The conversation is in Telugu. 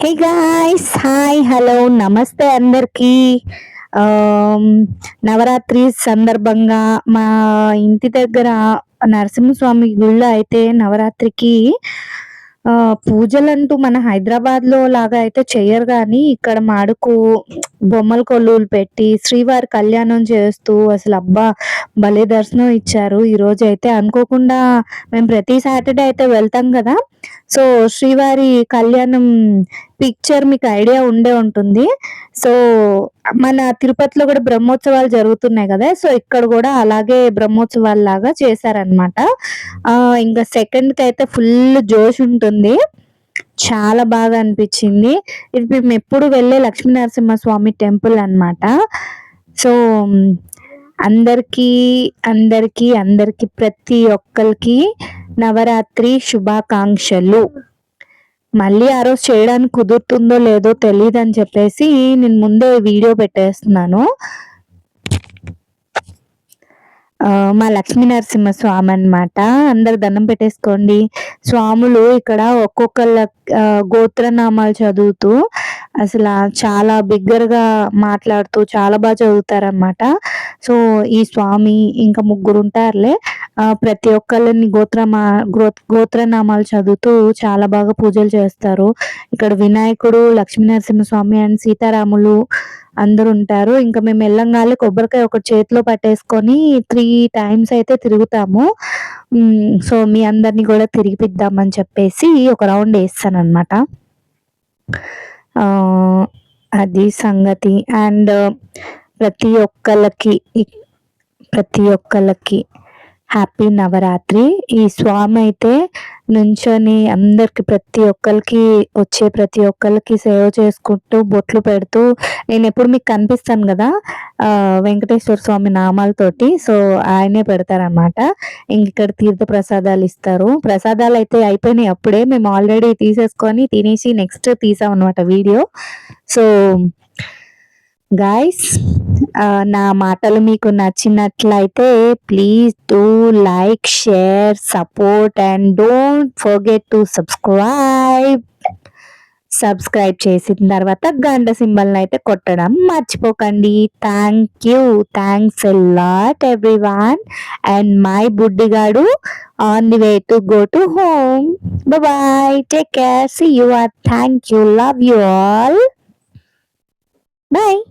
హే గాయ్స్, హాయ్, హలో, నమస్తే అందరికీ. ఆమ్, నవరాత్రి సందర్భంగా మా ఇంటి దగ్గర నరసింహస్వామి గుళ్ళో అయితే నవరాత్రికి పూజలంటూ మన హైదరాబాద్లో లాగా అయితే చెయ్యరు, కానీ ఇక్కడ మాడుకు బొమ్మల కొలువులు పెట్టి శ్రీవారి కళ్యాణం చేస్తూ అసలు అబ్బా భలే దర్శనం ఇచ్చారు. ఈరోజు అయితే అనుకోకుండా మేము ప్రతి సాటర్డే అయితే వెళ్తాం కదా. సో శ్రీవారి కళ్యాణం పిక్చర్ మీకు ఐడియా ఉండే ఉంటుంది. సో మన తిరుపతిలో కూడా బ్రహ్మోత్సవాలు జరుగుతున్నాయి కదా. సో ఇక్కడ కూడా అలాగే బ్రహ్మోత్సవాలు లాగా చేశారనమాట. ఇంకా సెకండ్కి అయితే ఫుల్ జోష్ ఉంటుంది. చాలా బాగా అనిపించింది. ఇది మేము ఎప్పుడు వెళ్ళే లక్ష్మీనరసింహస్వామి టెంపుల్ అన్నమాట. సో అందరికీ అందరికీ అందరికీ ప్రతి ఒక్కరికి నవరాత్రి శుభాకాంక్షలు. మళ్ళీ ఆ రోజు చేయడానికి కుదురుతుందో లేదో తెలియదు అని చెప్పేసి నేను ముందే వీడియో పెట్టేస్తున్నాను. మా లక్ష్మీ నరసింహ స్వామి అనమాట. అందరు దండం పెట్టేసుకోండి. స్వాములు ఇక్కడ ఒక్కొక్కళ్ళ గోత్రనామాలు చదువుతూ అసలు చాలా బిగ్గరగా మాట్లాడుతూ చాలా బాగా చదువుతారనమాట. సో ఈ స్వామి ఇంకా ముగ్గురు ఉంటారులే, ప్రతి ఒక్కళ్ళని గోత్రనామాలు చదువుతూ చాలా బాగా పూజలు చేస్తారు. ఇక్కడ వినాయకుడు, లక్ష్మీ నరసింహ స్వామి అండ్ సీతారాములు అందరూ ఉంటారు. ఇంకా మేము వెళ్ళంగానే కొబ్బరికాయ ఒకటి చేతిలో పట్టేసుకొని 3 టైమ్స్ అయితే తిరుగుతాము. సో మీ అందరినీ కూడా తిరిగిపిద్దామని చెప్పేసి ఒక రౌండ్ వేస్తానన్నమాట. అది సంగతి. అండ్ ప్రతి ఒక్కళ్ళకి హ్యాపీ నవరాత్రి. ఈ స్వామి అయితే నుంచొని అందరికి ప్రతి ఒక్కరికి ప్రతి ఒక్కరికి సేవ చేసుకుంటూ బొట్లు పెడుతూ, నేను ఎప్పుడు మీకు కనిపిస్తాను కదా వెంకటేశ్వర స్వామి నామాలతోటి. సో ఆయనే పెడతారనమాట. ఇంక ఇక్కడ తీర్థ ప్రసాదాలు ఇస్తారు. ప్రసాదాలు అయితే అయిపోయినాయి అప్పుడే, మేము ఆల్రెడీ తీసేసుకొని తినేసి నెక్స్ట్ తీసాం అనమాట వీడియో. సో గాయస్, నా మాటలు మీకు నచ్చినట్లయితే please do like, share, support and don't forget to subscribe చేసిన తర్వాత గంట సింబల్ని అయితే కొట్టడం మర్చిపోకండి. Thanks a lot everyone. And my బుడ్డిగాడు on the way to go to home. Bye, take care, see you. Thank you, love you all. Bye.